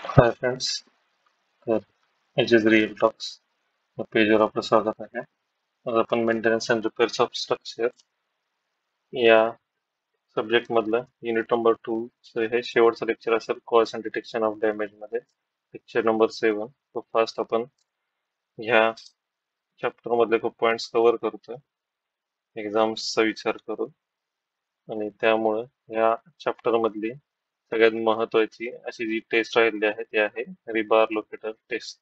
Hi friends, तर H is real talks या पेजवर आपलं स्वागत आहे. आज आपण maintenance and repairs of structure या सब्जेक्ट मधलं युनिट नंबर 2 हे शेवटचं लेक्चर असेल. Cause and detection of damage मध्ये लेक्चर नंबर 7. तो फास्ट आपण ह्या चॅप्टर मधले खूप पॉइंट्स कव्हर करतोय एक्झाम्सचा विचार करून, आणि त्यामुळे ह्या चॅप्टर मधली सगळ्यात महत्वाची अशी जी टेस्ट राहिलेली आहे ती आहे रिबार लोकेटर टेस्ट.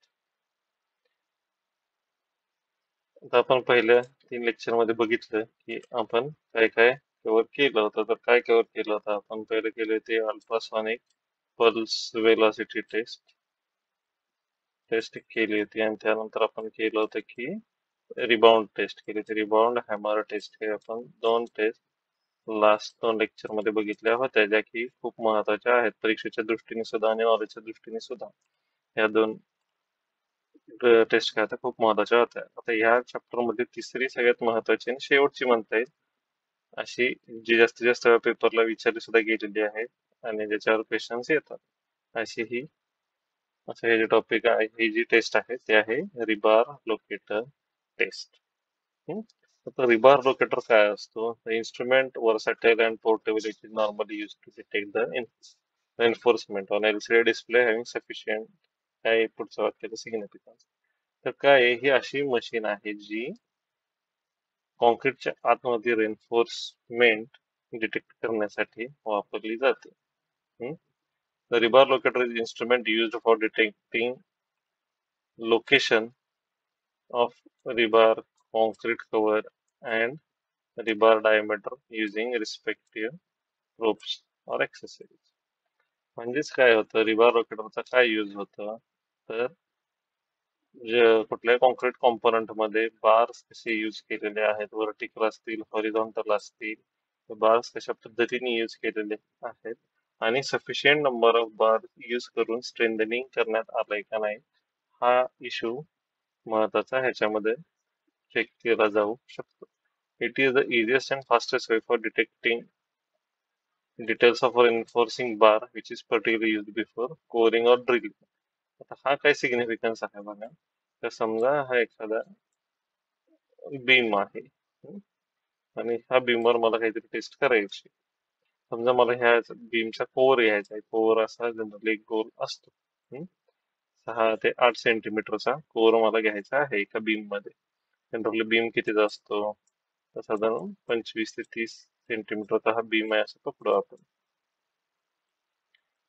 आता आपण पहिल्या 3 लेक्चर मध्ये बघितलं की आपण काय काय कव्हर केलं होतं. तर काय कव्हर केलं होतं आपण? पहिले केले ते ultrasonic pulse velocity test test केली होती, आणि त्यानंतर आपण केलं होतं की रिबाउंड टेस्ट केली होती, रिबाउंड हॅमर टेस्ट. हे आपण 2 टेस्ट लास्ट 2 लेक्चर मध्ये बघितल्या होत्या, ज्या की खूप महत्वाच्या आहेत परीक्षेच्या दृष्टीने सुद्धा आणि नॉलेजच्या दृष्टीने सुद्धा. या 2 टेस्ट काय खूप महत्वाच्या होत्या. आता ह्या चॅप्टर मध्ये तिसरी सगळ्यात महत्वाची आणि शेवटची म्हणता येईल अशी, जी जास्तीत जास्त वेळा पेपरला विचारली सुद्धा गेलेली आहे आणि ज्याच्यावर क्वेश्चन्स येतात, अशी ही असं हे जे टॉपिक आहे, ही जी टेस्ट आहे ते आहे रिबार लोकेटर टेस्ट. आता रिबार लोकेटर काय असतो? Instrument versatile and portable it is normally use to detect the enforcement on LCD display having sufficient. काय पुढचं वाक्याचं सिग्निफिकन्स? तर काय ही अशी मशीन आहे जी कॉन्क्रीटच्या आतमध्ये रेन्फोर्समेंट डिटेक्ट करण्यासाठी वापरली जाते. The rebar locator is instrument used for detecting location of rebar, concrete cover, and rebar diameter using respective ropes or accessories. म्हणजेच काय होतं, रिबार लोकेटरचा काय यूज होतं? तर कुठल्याही कॉन्क्रीट कॉम्पोनंट मध्ये बार्स कसे यूज केलेले आहेत, व्हर्टिकल असतील, हॉरिझॉन्टल असतील, बार्स कशा पद्धतीने यूज केलेले आहेत आणि sufficient number of bar use करून स्ट्रेंथनिंग करण्यात आलंय का नाही, हा इश्यू महत्वाचा ह्याच्यामध्ये चेक केला जाऊ शकतो. It is the easiest and fastest way for detecting details of enforcing bar which is particularly use before coring or drilling. आता हा काय सिग्निफिकन्स आहे बघा. तर समजा हा एखादा बीम आहे, आणि ह्या बीमवर मला काहीतरी टेस्ट करायची. समजा मला ह्या बीमचा कोर घ्यायचा आहे. कोर असा जनरली एक गोल असतो. 6 ते 8 सेंटीमीटरचा कोर मला घ्यायचा आहे एका बीम मध्ये. जनरली बीम कितीचा असतो? तर साधारण 25 ते 30 सेंटीमीटरचा हा बीम आहे असं पकडू आपण.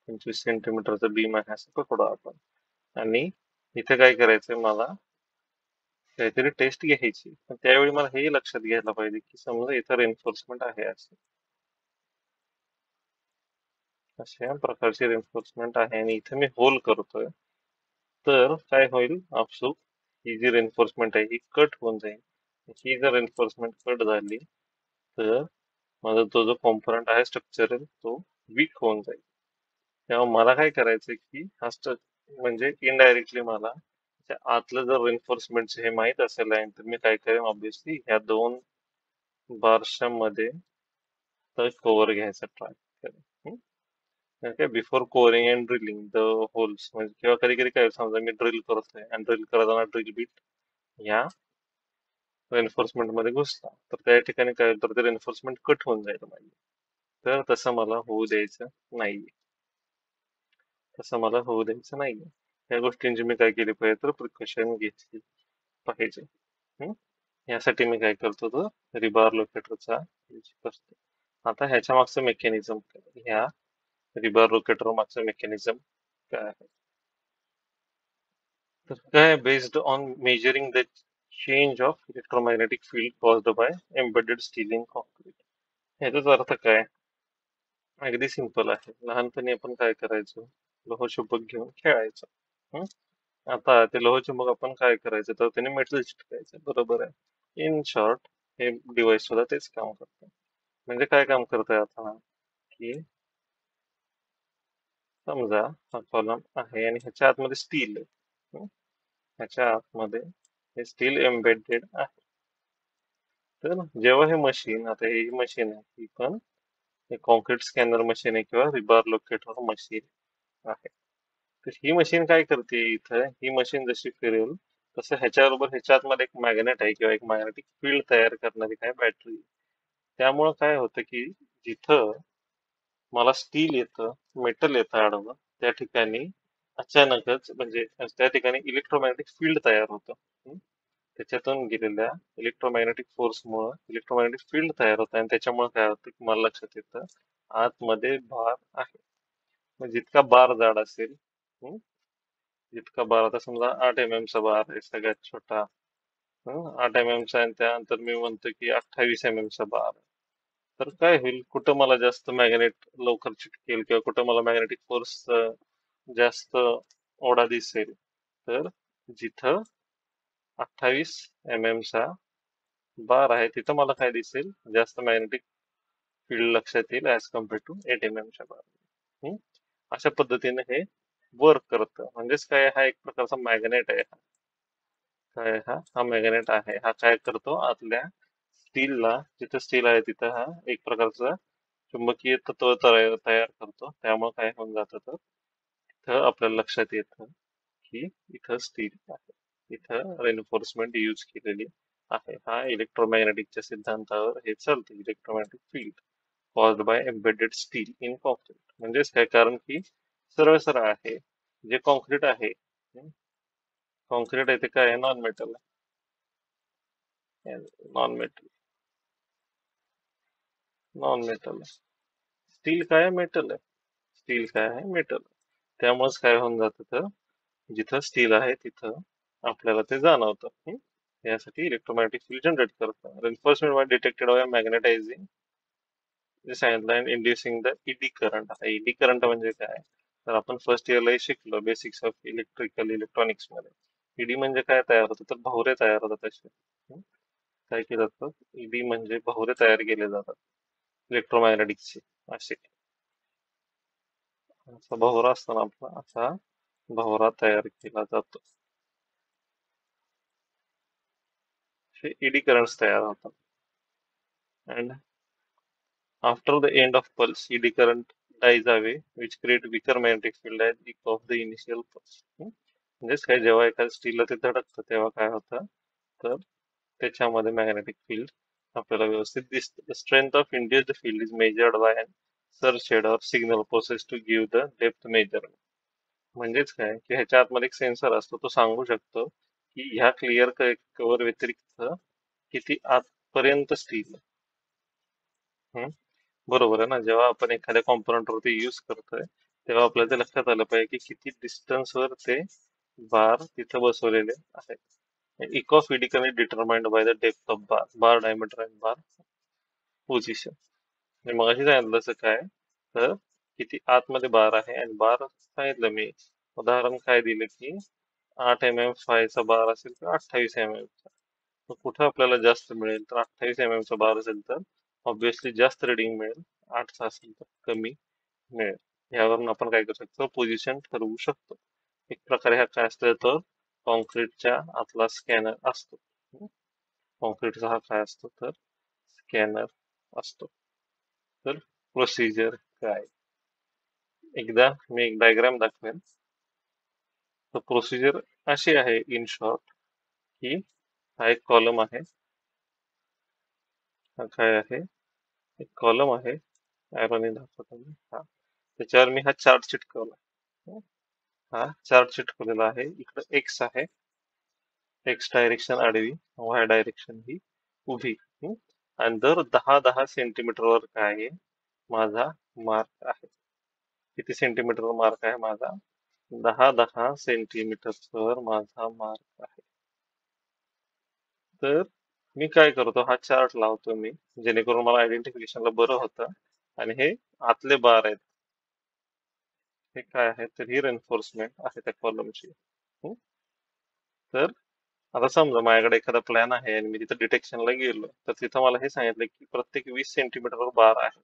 25 सेंटीमीटरचा बीम आहे असं पकडू आपण. आणि इथे काय करायचंय, मला काहीतरी टेस्ट घ्यायची. पण त्यावेळी मला हे लक्षात घ्यायला पाहिजे की समजा इथं रेन्फोर्समेंट आहे, अशा प्रकारची रेन्फोर्समेंट आहे आणि इथे मी होल करतोय. तर काय होईल, आपसूक ही जी रेन्फोर्समेंट आहे ही कट होऊन जाईल. ही जर रेन्फोर्समेंट कट झाली तर माझा तो जो कॉम्पोनंट आहे स्ट्रक्चरल तो वीक होऊन जाईल. तेव्हा मला काय करायचं की हा म्हणजे इनडायरेक्टली मला त्या आतलं जर रेन्फोर्समेंट हे माहित असेल आहे, तर मी काय करेन, ऑब्विसली ह्या 2 बारच्या मध्ये तर कव्हर घ्यायचा ट्राय करेन. काय before Koring and drilling the holes, म्हणजे किंवा कधी कधी काय समजा मी ड्रिल करतोय आणि ड्रिल करताना ड्रिल बीट ह्या रेन्फोर्समेंट मध्ये घुसला, तर त्या ठिकाणी काय होतं, ते रेन्फोर्समेंट कट होऊन जाईल माझी. तर तसं मला होऊ द्यायचं नाही. तसं मला होऊ द्यायचं नाही. या गोष्टींची मी काय केली पाहिजे, तर प्रिकॉशन घेतली पाहिजे. यासाठी मी काय करतो, तर रिबार लोकेटरचा यूज करतो. आता ह्याच्या मागचं मेकॅनिझम काय, ह्या रिबार लोकेटर मागचं मेकॅनिझम काय आहे, तर काय, based on measuring the change of electromagnetic field caused by embedded steel in concrete. ह्याचाच अर्थ काय, अगदी सिंपल आहे. लहानपणी आपण काय करायचो, लोहचुंबक घेऊन खेळायचो. हं? आता ते लोहचुंबक आपण काय करायचं, तर त्याने मेटल चिटकायचं, बरोबर आहे. इन शॉर्ट हे डिव्हाइस सुद्धा तेच काम करतं. म्हणजे काय काम करतंय आता, की समजा हा कॉलम आहे आणि ह्याच्या आतमध्ये स्टील आहे. ह्याच्या आतमध्ये हे स्टील एम्बेडेड आहे. तर जेव्हा हे मशीन, आता ही मशीन आहे, ही पण कॉन्क्रीट स्कॅनर मशीन आहे किंवा रिबार लोकेटर मशीन आहे. तर ही मशीन काय करते इथं, ही मशीन जशी फिरेल तसं ह्याच्याबरोबर ह्याच्या आतमध्ये एक मॅग्नेट आहे किंवा एक मॅग्नेटिक फील्ड तयार करणारी काय बॅटरी. त्यामुळं काय होतं की जिथं मला स्टील येतं, मेटल येतं आडवं, त्या ठिकाणी अचानकच म्हणजे त्या ठिकाणी इलेक्ट्रोमॅग्नेटिक फील्ड तयार होतं. हं? त्याच्यातून गेलेल्या इलेक्ट्रोमॅग्नेटिक फोर्समुळं इलेक्ट्रोमॅग्नेटिक फील्ड तयार होतं आणि त्याच्यामुळे काय होतं की मला लक्षात येतं आतमध्ये बार आहे. मग जितका बार जाड असेल, हं? जितका बार आता समजा 8 चा बार आहे सगळ्यात छोटा, 8 चा, आणि त्यानंतर मी म्हणतो की 28 चा बार. तर काय होईल, कुठं मला जास्त मॅग्नेट लवकर चिटकेल किंवा कुठं मला मॅग्नेटिक फोर्स जास्त ओढा दिसेल, तर जिथं 28 चा बार आहे तिथं मला काय दिसेल, जास्त मॅग्नेटिक फील्ड लक्षात येईल ऍज कम्पेअर टू 8 च्या बार. अशा पद्धतीने हे वर्क करतं. म्हणजेच काय, हा एक प्रकारचा मॅग्नेट आहे. काय हा हा मॅग्नेट आहे. हा काय करतो, आतल्या स्टीलला, जिथं स्टील आहे तिथं हा एक प्रकारचा चुंबकीय तत्व तयार करतो. त्यामुळे काय होऊन जातं, तर इथं आपल्याला लक्षात येतं की इथं स्टील आहे, इथं रेनफोर्समेंट यूज केलेली आहे. हा इलेक्ट्रोमॅग्नेटिकच्या सिद्धांतावर हे चालतं, electromagnetic field caused by embedded steel in concrete. म्हणजेच काय, कारण की सरळ सरळ आहे, जे कॉन्क्रीट आहे, कॉन्क्रीट आहे ते काय आहे, नॉन मेटल आहे. नॉन मेटल, नॉन मेटल आहे. स्टील काय आहे, मेटल आहे. स्टील काय आहे, मेटल. त्यामुळेच काय होऊन जातं, तर जिथं स्टील आहे तिथं आपल्याला ते जाणवतं. यासाठी इलेक्ट्रोमॅग्नेटिक फील्ड जनरेट करतं. Reinforcement by detected by magnetising, जे सांगितलं, इंड्युसिंग द ईडी करंट. आता ईडी करंट म्हणजे काय, तर आपण फर्स्ट इयरला शिकलो बेसिक्स ऑफ इलेक्ट्रिकल इलेक्ट्रॉनिक्स मध्ये. ईडी म्हणजे काय तयार होतं, तर भवरे तयार होतात असे. काय केलं जातं, ईडी म्हणजे भवरे तयार केले जातात इलेक्ट्रोमॅग्नेटिक्सचे असे. असा भवरा असताना आपला असा भवरा तयार केला जातो. हे ईडी करंट्स तयार होतात. And after the end of pulse, eddy current dies away, which create weaker magnetic field at the of the initial pulse. म्हणजेच काय, जेव्हा एखाद्या स्टीलला ते धडकतं तेव्हा काय होतं, तर त्याच्यामध्ये मॅग्नेटिक फील्ड आपल्याला व्यवस्थित दिसतं. The strength of induced field is measured by an search or signal process to give the depth measurement. म्हणजेच काय की ह्याच्या आतमध्ये एक सेन्सर असतो, तो सांगू शकतो की ह्या क्लिअर कव्हर व्यतिरिक्त किती आतपर्यंत स्टील. बरोबर आहे ना. जेव्हा आपण एखाद्या कॉम्पोनंट वरती यूज करतोय तेव्हा आपल्याला ते लक्षात आलं पाहिजे की किती डिस्टन्स वर ते बार तिथे बसवलेले आहेत. इकॉफ इडिकली determined by the depth of bar, bar diameter and bar position. मग अशी सांगितलं तसं काय, तर किती आतमध्ये बार आहे, आणि बार सांगितलं मी उदाहरण काय दिलं की 8 mm चा बार असेल तर 28 चा. तर कुठं आपल्याला जास्त मिळेल, तर 28 चा बार असेल तर ऑब्विसली जास्त रिडिंग मिळेल, 8चा असेल तर कमी मिळेल. यावरून आपण काय करू शकतो, पोझिशन ठरवू शकतो. एक प्रकारे हा काय असतो, तर कॉन्क्रीटच्या आतला स्कॅनर असतो. कॉन्क्रीटचा हा काय असतो, तर स्कॅनर असतो. तर प्रोसिजर काय, एकदा मी एक डायग्राम दाखवेन. तर प्रोसिजर अशी आहे इन शॉर्ट, की हा एक कॉलम आहे, हा काय आहे, एक कॉलम आहे, ॲरोने दाखवतो मी. हा, त्याच्यावर मी हा चार्ट चिटकवला. हा चार्ट चिटकवलेला आहे. इकडे एक्स आहे, एक्स डायरेक्शन आडवी, वाय डायरेक्शन ही उभी. आणि दर 10-10 सेंटीमीटरवर काय आहे, माझा मार्क आहे. किती सेंटीमीटर मार्क आहे माझा, 10-10 सेंटीमीटरवर माझा मार्क आहे. तर मी काय करतो, हा चार्ट लावतो मी, जेणेकरून मला आयडेंटिफिकेशनला बरं होतं. आणि हे आतले बार आहेत, हे काय आहे, तर ही रेन्फोर्समेंट आहे त्या कॉलमची. तर आता समजा माझ्याकडे एखादा प्लॅन आहे आणि मी तिथं डिटेक्शनला गेलो, तर तिथं मला हे सांगितलं की प्रत्येक 20 सेंटीमीटरवर बार आहे.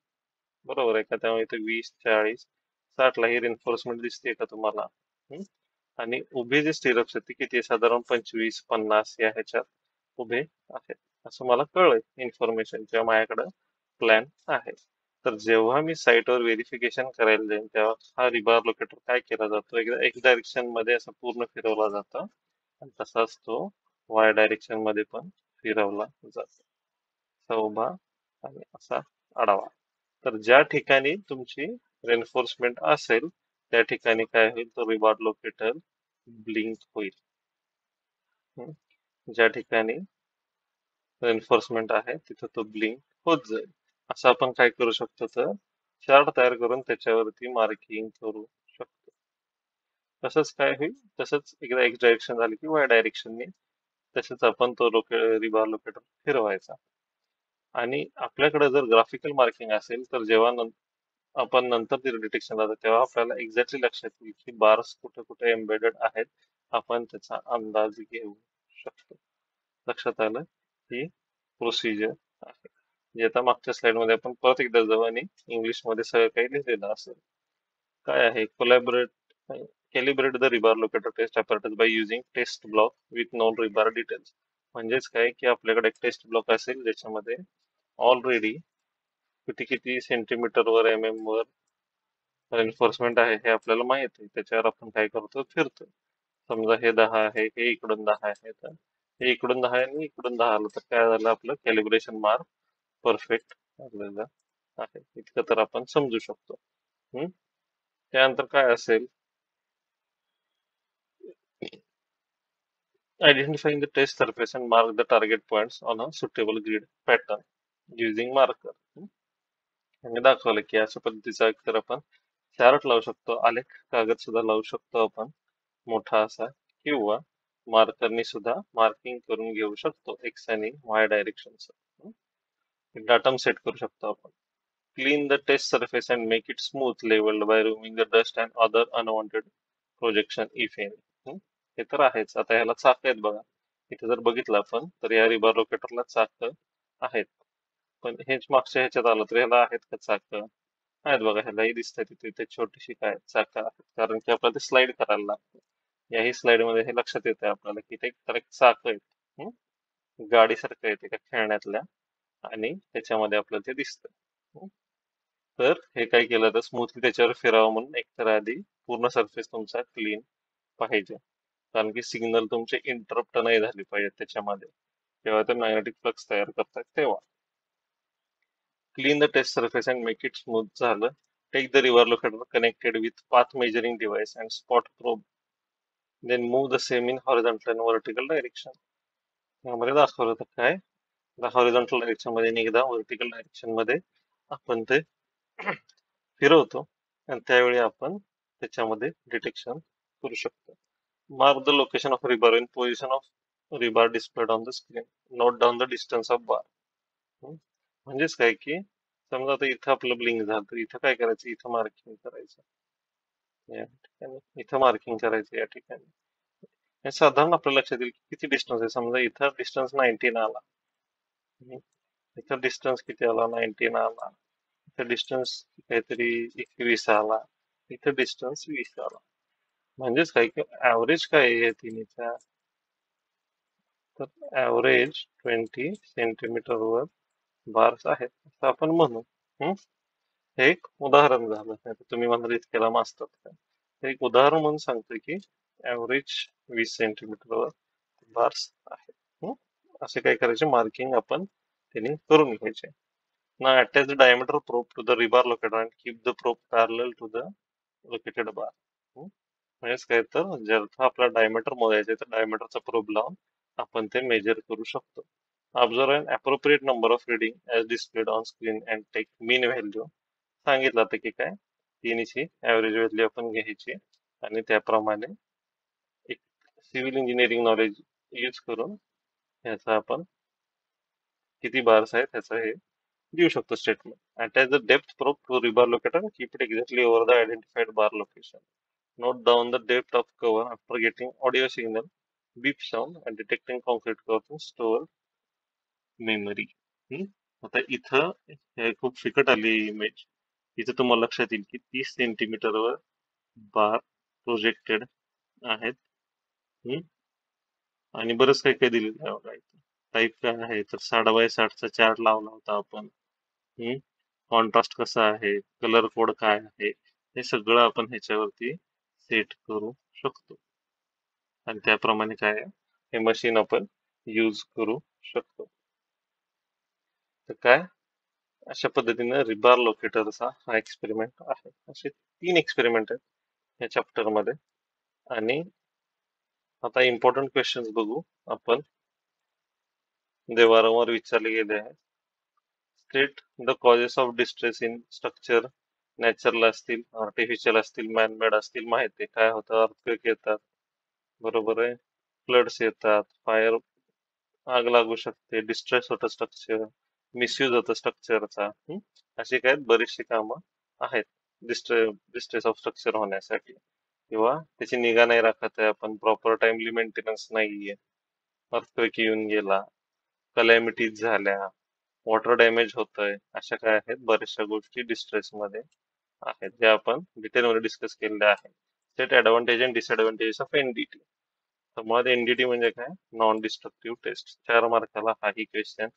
बरोबर आहे का, त्यामुळे इथे 20, 40, 60 ला ही रेन्फोर्समेंट दिसते का तुम्हाला. आणि उभे जे स्टिरअप्स आहेत ते किती, साधारण 25-50 या ह्याच्यात उभे आहेत, असं मला कळलं इन्फॉर्मेशन, किंवा माझ्याकडे प्लॅन आहे. तर जेव्हा मी साईटवर व्हेरिफिकेशन करायला जाईन तेव्हा हा रिबार लोकेटर काय केला जातो, एकदा एक डायरेक्शन मध्ये असं पूर्ण फिरवला जातो आणि तसाच तो वाय डायरेक्शन मध्ये पण फिरवला जातो, असा उभा आणि असा आडवा. तर ज्या ठिकाणी तुमची रेन्फोर्समेंट असेल त्या ठिकाणी काय होईल, तो रिबार लोकेटर ब्लिंक होईल. हम्म. ज्या ठिकाणी रेन्फोर्समेंट आहे तिथे तो ब्लिंक होत जाईल. असं आपण काय करू शकतो, तर चार्ट तयार करून त्याच्यावरती मार्किंग करू शकतो. तसंच काय होईल, तसंच एकदा एक्स डायरेक्शन झाली की वाय डायरेक्शनने तसंच आपण तो रिबार लोकेटर फिरवायचा. आणि आपल्याकडे जर ग्राफिकल मार्किंग असेल तर जेव्हा आपण नंतर ते डिटेक्शन जातं तेव्हा आपल्याला एक्झॅक्टली लक्षात येईल की बार्स कुठे कुठे एम्बेडेड आहेत, आपण त्याचा अंदाज घेऊ शकतो. लक्षात आलं, ही प्रोसिजर आहे. जे आता मागच्या स्लाइड मध्ये आपण परत एकदा जाऊ आणि इंग्लिश मध्ये सगळं काही लिहिलेलं असेल. काय आहे, calibrate the rebar locator test apparatus by using test block with non rebar details. म्हणजेच काय की आपल्याकडे एक टेस्ट ब्लॉक असेल ज्याच्यामध्ये ऑलरेडी किती किती सेंटीमीटर वर वर एन्फोर्समेंट आहे हे आपल्याला माहित आहे. त्याच्यावर आपण काय करतो, फिरतो. समजा हे 10 आहे, हे इकडून 10 आहे, तर हे इकडून 10 आहे आणि इकडून 10 आलं तर काय झालं, आपलं कॅलिब्रेशन मार्क परफेक्ट झालेलं आहे. इतकं तर आपण समजू शकतो. त्यानंतर काय असेल, identifying the test surface and mark the target points on a suitable grid pattern using marker. मी दाखवलं की अशा पद्धतीचा एक तर आपण चार्ट लावू शकतो, आलेख कागद सुद्धा लावू शकतो आपण मोठा असा, किंवा मार्करनी सुद्धा मार्किंग करून घेऊ शकतो एक्स आणि वाय डायरेक्शनचं. डाटम सेट करू शकतो आपण. Clean the test surface and make it smooth levelled by removing the dust and other unwanted projection if any. हे तर आहेच. आता ह्याला चाक आहेत बघा, इथे जर बघितलं आपण तर या रिबार लोकेटरला चाक आहेत, पण हेच मागच्या ह्याच्यात आलं तर ह्याला आहेत का चाक? आहेत बघा, ह्यालाही दिसतंय तिथे छोटीशी काय चाक आहेत, कारण की आपल्याला ते स्लाइड करायला लागतं. याही स्लाइड मध्ये हे लक्षात येते आपल्याला की ते करेक्ट चाक आहेत, गाडीसारखं येते का खेळण्यातल्या, आणि त्याच्यामध्ये आपल्याला ते दिसतं. तर हे काय केलं तर स्मूथली त्याच्यावर फिरावं म्हणून एकतर आधी पूर्ण सरफेस तुमचा क्लीन पाहिजे, कारण की सिग्नल तुमचे इंटरप्ट नाही झाले पाहिजे त्याच्यामध्ये, जेव्हा ते मॅग्नेटिक फ्लक्स तयार करतात तेव्हा. Clean the test surface and make it smooth झालं. Take the river locator connected with path measuring device and spot probe, then move the same in horizontal and vertical direction. यामध्ये दाखवलं तर काय, horizontal direction मध्ये आणि एकदा vertical direction मध्ये आपण ते फिरवतो आणि त्यावेळी आपण त्याच्यामध्ये डिटेक्शन करू शकतो. Mark the location of रिबार in position of रिबार displayed on the screen. Note down the distance of बार. म्हणजेच काय की समजा आता इथं आपलं ब्लिंक झालं तर इथं काय करायचं, इथं मार्किंग करायचं, या ठिकाणी इथं मार्किंग करायचं या ठिकाणी. हे साधारण आपल्या लक्षात येईल की किती डिस्टन्स आहे. समजा इथं डिस्टन्स 19 आला, इथं डिस्टन्स किती आला, 19 आला, इथं डिस्टन्स काहीतरी 21 आला, इथं डिस्टन्स 20 आला. म्हणजेच काय की ऍव्हरेज काय आहे तिन्हीच्या, तर ऍव्हरेज 20 सेंटीमीटर वर बार्स आहेत असं आपण म्हणू. हे एक उदाहरण झालं. नाही तुम्ही म्हणाल इतक्याला मास्टर काय, हे एक उदाहरण म्हणून सांगतोय की ऍव्हरेज 20 सेंटीमीटर वर बार्स आहेत. असे काय करायचे, मार्किंग आपण त्यांनी करून घ्यायचे. Now attach the diameter probe to the rebar locator and keep the probe parallel to the located bar. म्हणजेच काय, तर जर आपला डायमीटर मोजायचा तर डायमीटरचा प्रोब लावून आपण ते मेजर करू शकतो. Observe an appropriate number of reading as displayed on screen and take mean value. सांगितलं होतं की काय, तिन्हीची ऍव्हरेज व्हॅल्यू आपण घ्यायची आणि त्याप्रमाणे एक सिव्हिल इंजिनिअरिंग नॉलेज यूज करून ह्याचा आपण किती बार्स आहेत ह्याचं हे देऊ शकतो statement. Attach the depth probe to rebar locator and keep it exactly over the identified bar location. Note down the depth of cover after getting audio signal, beep sound and detecting concrete cover to store memory. आता इथं हे खूप फिकट आली image. इथं तुम्हाला लक्षात येईल की 30 सेंटीमीटरवर बार प्रोजेक्टेड आहेत. आणि बरंच काही काही दिलेलं आहे बघा इथं. टाईप काय आहे तर 60 बाय 60चा चार्ट लावला होता आपण. कॉन्ट्रास्ट कसा आहे, कलर कोड काय आहे, हे सगळं आपण ह्याच्यावरती सेट करू शकतो आणि त्याप्रमाणे काय आहे, हे मशीन आपण यूज करू शकतो. तर काय, अशा पद्धतीने रिबार लोकेटरचा हा एक्सपेरिमेंट आहे. असे 3 एक्सपेरिमेंट आहेत या चॅप्टर मध्ये. आणि आता इम्पॉर्टंट क्वेश्चन्स बघू आपण, जे वारंवार विचारले गेले आहेत. State the causes of distress in structure. Natural असतील, आर्टिफिशियल असतील, मॅनमेड असतील, माहिती आहे काय होतं. अर्थक्वेक येतात, बरोबर आहे, फ्लड्स येतात, फायर, आग लागू शकते, डिस्ट्रेस होतं स्ट्रक्चर, मिसयूज होतं स्ट्रक्चरचा. अशी काय बरीचशी कामं आहेत डिस्ट्रेस ऑफ स्ट्रक्चर होण्यासाठी. किंवा त्याची निगा नाही राखत आहे आपण, प्रॉपर टाइमली मेंटेनन्स नाहीये, अर्थक्वेक येऊन गेला, कलॅमिटीज झाल्या, वॉटर डॅमेज होतंय, अशा काय आहेत बऱ्याचशा गोष्टी डिस्ट्रेस मध्ये आहेत, ज्या आपण डिटेलमध्ये डिस्कस केलेल्या आहेत. Set advantage and disadvantages of NDT. तर मुळात एनडीटी म्हणजे काय, नॉन डिस्ट्रक्टिव्ह टेस्ट. 4 मार्काला हाही क्वेश्चन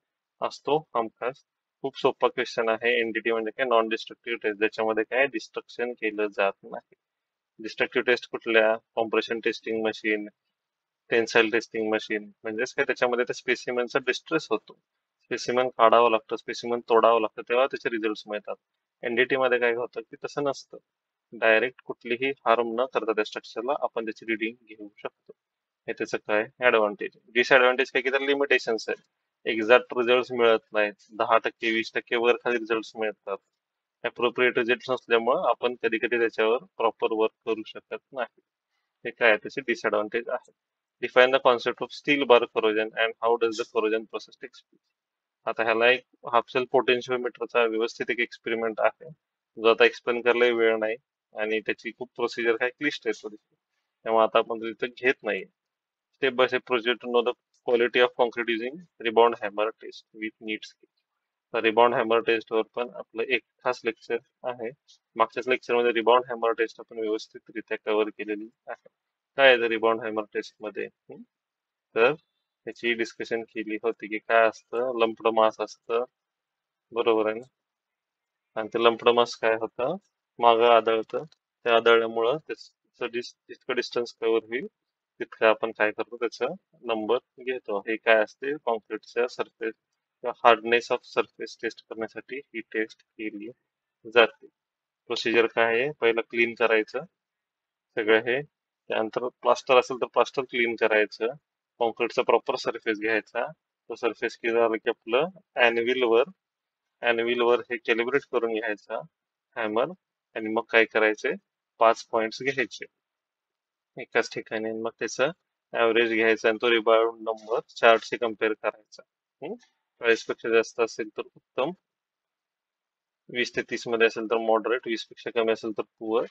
असतो हमखास. खूप सोपा क्वेश्चन आहे. एनडीटी म्हणजे काय, नॉन डिस्ट्रक्टिव्ह टेस्ट, ज्याच्यामध्ये काय डिस्ट्रक्शन केलं जात नाही. डिस्ट्रक्टिव्ह टेस्ट कुठल्या, compression testing machine, tensile testing machine. म्हणजेच काय, त्याच्यामध्ये त्या स्पेसिमेनचा डिस्ट्रेस होतो, स्पेसिमेन काढावं लागतं, स्पेसिमेन तोडावं लागतं, तेव्हा त्याचे रिझल्ट मिळतात. एनडीटी मध्ये काय होतं की तसं नसतं, डायरेक्ट कुठलीही हार्म न करता त्या स्ट्रक्चरला आपण त्याची रिडिंग घेऊ शकतो. हे त्याचं काय ऍडव्हान्टेज. डिसएडव्हान्टेज काय की तर लिमिटेशन्स आहेत, एक्झॅक्ट रिझल्ट मिळत नाहीत, 10%, 20% वर खाली रिझल्ट मिळतात. अप्रोप्रिएट रिझल्ट नसल्यामुळे आपण कधी कधी त्याच्यावर प्रॉपर वर्क करू शकत नाही. हे काय त्याचे डिसएडव्हान्टेज आहे. Define the concept of steel bar corrosion and how does the corrosion process takes place. आता ह्याला एक हाफ सेल पोटेन्शिओमीटरचा व्यवस्थित एक एक्सपेरिमेंट आहे, जो आता एक्सप्लेन करायला वेळ नाही आणि त्याची खूप प्रोसिजर काय क्लिष्ट आहे थोडीशी, त्यामुळे आता आपण तिथे घेत नाही. Step by step procedure to know the quality of concrete using rebound hammer test with neat scale. तर रिबाउंड हॅमर टेस्ट वर पण आपलं एक खास लेक्चर आहे. मागच्याच लेक्चर मध्ये रिबाउंड हॅमर टेस्ट आपण व्यवस्थितरित्या कव्हर केलेली आहे. काय आहे रिबाउंड हॅमर टेस्ट मध्ये, तर त्याची डिस्कशन केली होती की काय असतं, लंप्ड मास असतं, बरोबर आहे ना. आणि ते लंप्ड मास काय होतं, मागं आदळतं, ते आदळल्यामुळं त्याचं जितकं डिस्टन्स कव्हर होईल तितकं आपण काय करतो, त्याचा नंबर घेतो. हे काय असते, कॉन्क्रीटच्या सरफेस किंवा हार्डनेस ऑफ सरफेस टेस्ट करण्यासाठी ही टेस्ट केली जाते. प्रोसिजर काय आहे, पहिलं क्लीन करायचं सगळं हे, त्यानंतर प्लास्टर असेल तर प्लास्टर क्लीन करायचं, कॉन्क्रीटचा प्रॉपर सरफेस घ्यायचा, तो सरफेस क्लीन झाला की आपलं अॅनव्हिल वर हे कॅलिब्रेट करून घ्यायचा हॅमर, आणि मग काय करायचे, 5 पॉइंट्स घ्यायचे एकाच ठिकाणी, मग त्याचं ऍव्हरेज घ्यायचा आणि तो रिबाउंड नंबर चार्टशी कम्पेअर करायचा. 40 पेक्षा जास्त असेल तर उत्तम, 20 ते 30 मध्ये असेल तर मॉडरेट, 20 पेक्षा कमी असेल तर पुअर,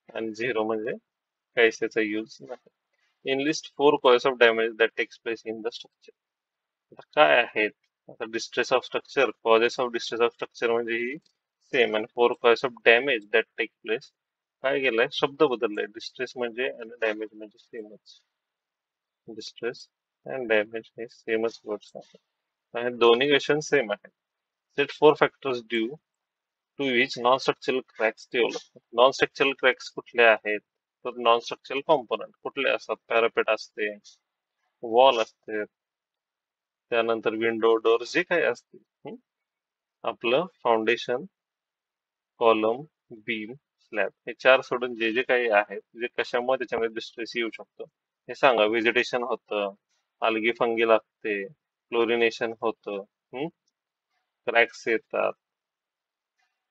आणि 0 म्हणजे काहीच त्याचा यूज नाही. Enlist 4 causes of damage that takes place in the structure. आता काय आहेत, आता distress of structure, causes of distress of structure म्हणजे ही सेम, आणि 4 causes of damage that take place, काय केलंय, शब्द बदललाय. डिस्ट्रेस म्हणजे आणि डॅमेज म्हणजे सेमच, डिस्ट्रेस अँड डॅमेज हे सेमच वर्ड्स आहेत आणि दोन्ही क्वेश्चन सेम आहेत. Set 4 factors due to which non structural cracks develop. Non structural cracks कुठले आहेत, तर नॉन स्ट्रक्चरल कॉम्पोनंट कुठले असतात, पॅरापेट असते, वॉल असते, त्यानंतर विंडो डोर जे काही असतील, आपलं फाउंडेशन, कॉलम, बीम, स्लॅब, हे 4 सोडून जे जे काही आहेत, जे कशामुळे त्याच्यामध्ये डिस्ट्रेस येऊ शकतो हे सांगा. व्हेजिटेशन होतं, algae फंगी लागते, क्लोरिनेशन होतं, क्रॅक्स येतात,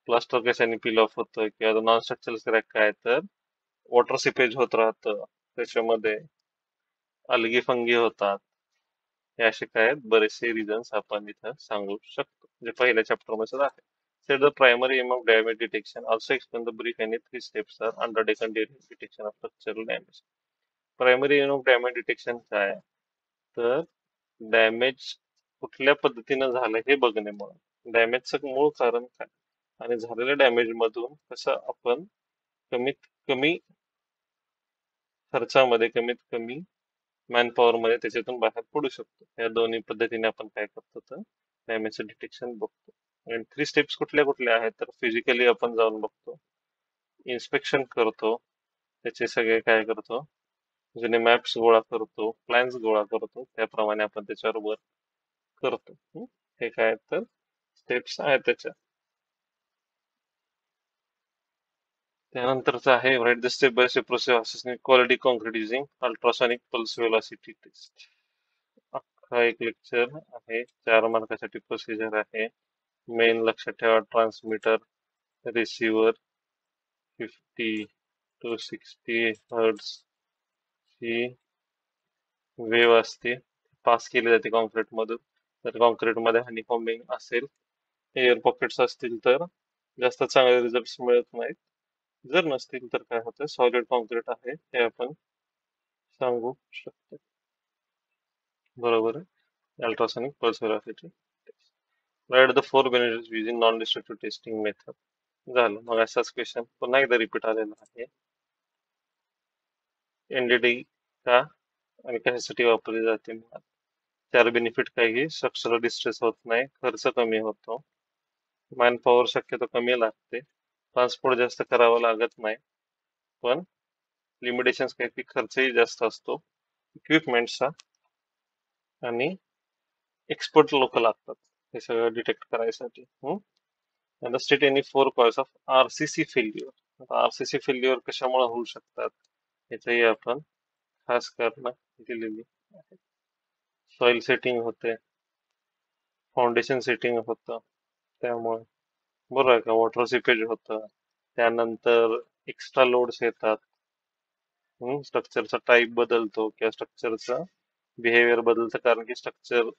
प्लास्टर कशाने पील ऑफ होतं, किंवा नॉन स्ट्रक्चरल क्रॅक काय तर वॉटर सिपेज होत राहतं, त्याच्यामध्ये algae फंगी होतात. हे असे काय आहेत बरेचसे रिझन्स आपण इथं सांगू शकतो, जे पहिल्या चॅप्टर मध्ये आहे. Set the primary aim of damage detection. Also explain the brief any 3 steps are undertaken during detection of structural damage. Primary aim of damage detection काय आहे, तर डॅमेज कुठल्या पद्धतीनं झालं हे बघण्यामुळे, डॅमेजचं मूळ कारण काय, आणि झालेल्या डॅमेज मधून कसं आपण कमीत कमी खर्चामध्ये, कमीत कमी मॅनपॉवर मध्ये त्याच्यातून बाहेर पडू शकतो. या दोन्ही पद्धतीने आपण काय करतो, तर डॅमेजचं डिटेक्शन बघतो. आणि 3 स्टेप्स कुठल्या कुठल्या आहेत तर फिजिकली आपण जाऊन बघतो, इन्स्पेक्शन करतो, त्याचे सगळे काय करतो, जुने मॅप्स गोळा करतो, प्लॅन्स गोळा करतो, त्याप्रमाणे आपण त्याच्यावर वर्क करतो. हे काय तर स्टेप्स आहेत त्याच्या. त्यानंतरचं आहे write the step by step process assessment quality concrete using ultrasonic pulse velocity test. अख्खा एक लेक्चर आहे, 4 मार्कासाठी प्रोसिजर आहे. मेन लक्षात ठेवा, ट्रान्समीटर, रिसिव्हर, 50 टू 60 हर्ट्ज ही वेव्ह असते, पास केली जाते कॉन्क्रीट मधून. जर कॉन्क्रीट मध्ये हनीकॉम्बिंग असेल, एअर पॉकेट्स असतील तर जास्त चांगले रिझल्ट मिळत नाहीत. जर नसतील तर काय होतं, सॉलिड कॉन्क्रीट आहे हे आपण सांगू शकतो. बरोबर आहे. Ultrasonic pulse velocity. Write the 4 benefits using non destructive testing method. झालं. मग असाच क्वेश्चन पुन्हा एकदा रिपीट आलेला आहे. एनडीटी का आणि कशासाठी वापरली जाते? 4 बेनिफिट काय की स्ट्रक्चरल डिस्ट्रेस होत नाही, खर्च कमी होतो, मॅन पॉवर शक्यतो कमी लागते, ट्रान्सपोर्ट जास्त करावं लागत नाही, पण लिमिटेशन्स काय की खर्चही जास्त असतो इक्विपमेंटचा, आणि एक्सपर्ट लोक लागतात हे सगळं डिटेक्ट करायसाठी. and the state any 4 cause of RCC failure. आता RCC फेल्युअर कशामुळे होऊ शकतात याचंही आपण खास कारण दिलेली आहे. सॉइल सेटिंग होते, फाउंडेशन सेटिंग होतं त्यामुळे, बरोबर आहे का, वॉटर सिपेज होतं, त्यानंतर एक्स्ट्रा लोड्स येतात, स्ट्रक्चरचा टाईप बदलतो किंवा स्ट्रक्चरचा बिहेवियर बदलतं, कारण की स्ट्रक्चर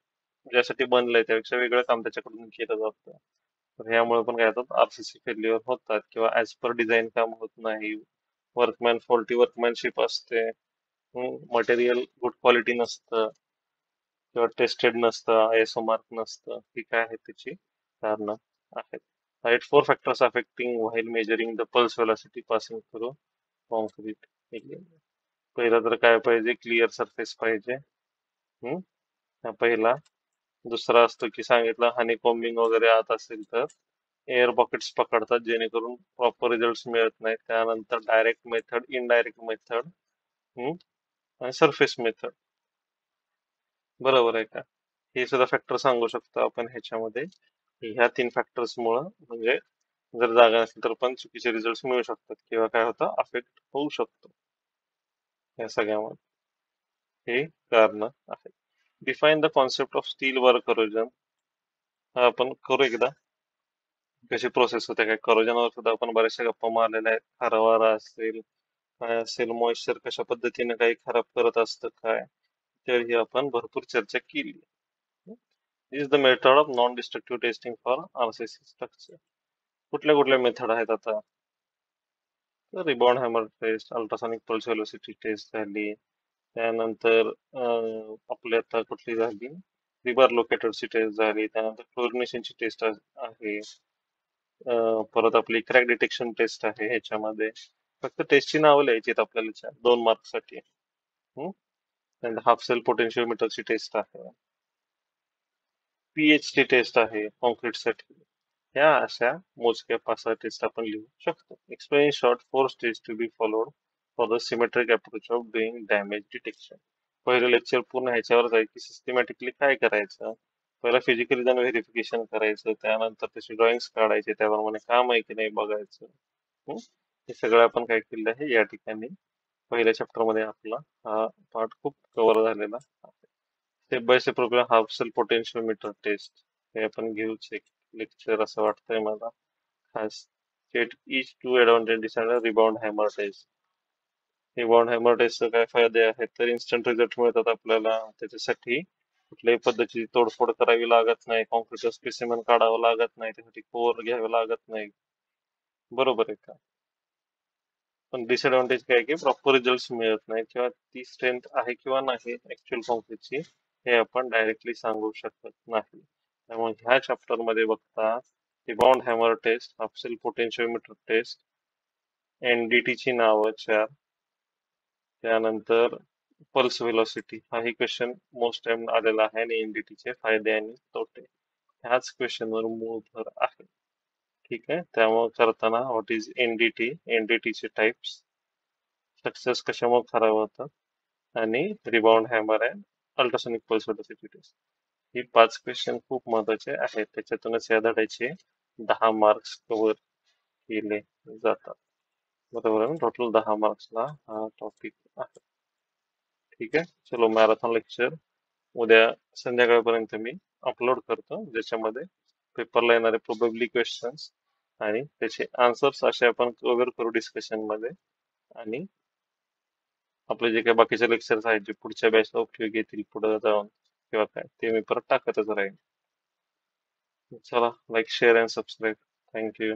ज्यासाठी बनलंय त्यापेक्षा वेगळं काम त्याच्याकडून केलं जातं. तर यामुळे पण काय होतात, आरसीसी फेल्युअर होतात किंवा ऍज पर डिझाईन काम होत नाही, फॉल्टी वर्कमॅनशिप असते, मटेरियल गुड क्वालिटी नसतं किंवा टेस्टेड नसतं, आयएसओ मार्क नसतं. ही काय आहेत त्याची कारणं आहेत. Write 4 factors affecting while measuring the pulse velocity passing through concrete. पहिला तर काय पाहिजे, क्लिअर सरफेस पाहिजे. हा पहिला. दुसरा असतो की सांगितलं हनी वगैरे आत असेल तर एअर पॉकेट्स पकडतात जेणेकरून प्रॉपर रिझल्ट मिळत नाही. त्यानंतर डायरेक्ट मेथड, इनडायरेक्ट मेथड आणि सरफेस मेथड. बरोबर आहे का? हे सुद्धा फॅक्टर सांगू शकतो आपण ह्याच्यामध्ये. ह्या 3 फॅक्टर्स मुळे म्हणजे जर जागा नसेल तर पण चुकीचे रिझल्ट मिळू शकतात किंवा काय होतं, अफेक्ट होऊ शकतो या सगळ्यामध्ये. हे कारण आहे. Define the concept of steel work corrosion. हा आपण करू एकदा, कशी प्रोसेस होते काय. करोजनवर सुद्धा आपण बऱ्याचशा गप्पा मारलेल्या आहेत. खारा वारा असेल, काय असेल, मॉइश्चर कशा पद्धतीने काही खराब करत असतं काय, तर ही आपण भरपूर चर्चा केली. Is the method of non destructive testing for RCC structure. कुठल्या कुठल्या मेथड आहेत आता, तर rebound hammer test, ultrasonic pulse velocity test झाली, त्यानंतर आपली आता कुठली झाली, रिबार लोकेटरची टेस्ट झाली, त्यानंतर क्लोरिनेशनची टेस्ट आहे, परत आपली क्रॅक डिटेक्शन टेस्ट आहे. ह्याच्यामध्ये फक्त टेस्टची नावं लिहायची आपल्याला 2 मार्क्ससाठी. हाफ सेल पोटेन्शिओमीटरची टेस्ट आहे, पीएचची टेस्ट आहे कॉन्क्रीटसाठी. ह्या अशा मोजक्या 5-6 टेस्ट आपण लिहू शकतो. Explain short 4 stage to be followed for the symmetric approach of doing damage detection. पहिलं लेक्चर पूर्ण ह्याच्यावर आहे की सिस्टमॅटिकली काय करायचं. पहिला फिजिकली जाऊन व्हेरिफिकेशन करायचं, त्यानंतर त्याचे ड्रॉइंग्स काढायचे, त्याप्रमाणे काम आहे की नाही बघायचं. हे सगळं आपण काय केलेलं आहे या ठिकाणी पहिल्या चॅप्टर मध्ये. आपला हा पार्ट खूप कव्हर झालेला आहे. Step by step program half cell potentiometer test हे आपण घेऊच एक लेक्चर असं वाटतंय मला खास. स्टेट इच टू ऍडव्हान्टेजेस आणि rebound hammer test. Rebound hammer टेस्टचे काय फायदे आहेत, तर इन्स्टंट रिझल्ट मिळतात आपल्याला. त्याच्यासाठी कुठल्याही पद्धतीची तोडफोड करावी लागत नाही, कॉन्क्रीट स्पेसिमेन काढावं लागत नाही, त्यासाठी कोर घ्यावं लागत नाही. बरोबर आहे का? पण डिसएडव्हान्टेज काय की प्रॉपर रिझल्ट मिळत नाही किंवा ती स्ट्रेंथ आहे किंवा नाही ऍक्च्युअल कॉन्क्रीटची हे आपण डायरेक्टली सांगू शकत नाही. त्यामुळे ह्या चॅप्टर मध्ये बघता rebound hammer test, half cell potentiometer test, NDT ची नावं 4, त्यानंतर पल्स व्हेलॉसिटी. हाही क्वेश्चन मोस्ट टाइम आलेला आहे, आणि एनडीटी चे फायदे आणि तोटे. ह्याच क्वेश्चनवर मूळ भर आहे. ठीक आहे, त्यामुळे करताना व्हॉट इज एनडीटी, एनडीटीचे टाइप्स, सक्सेस कशामुळे खराब होतात, आणि rebound hammer and ultrasonic pulse velocity test. ही 5 क्वेश्चन खूप महत्वाचे आहेत. त्याच्यातूनच या धड्याचे 10 मार्क्स कव्हर केले जातात. बरोबर आहे, टोटल 10 मार्क्सला हा टॉपिक आहे. ठीक आहे, चलो मॅरेथॉन लेक्चर उद्या संध्याकाळपर्यंत मी अपलोड करतो, ज्याच्यामध्ये पेपरला येणारे प्रोबेबली क्वेश्चन्स आणि त्याचे आन्सर्स असे आपण कव्हर करू डिस्कशन मध्ये. आणि आपले जे काही बाकीचे लेक्चर्स आहेत जे पुढच्या बॅचला उपयोगी येतील पुढे जाऊन किंवा काय, ते मी परत टाकतच राहीन. चला, like share and subscribe. Thank you.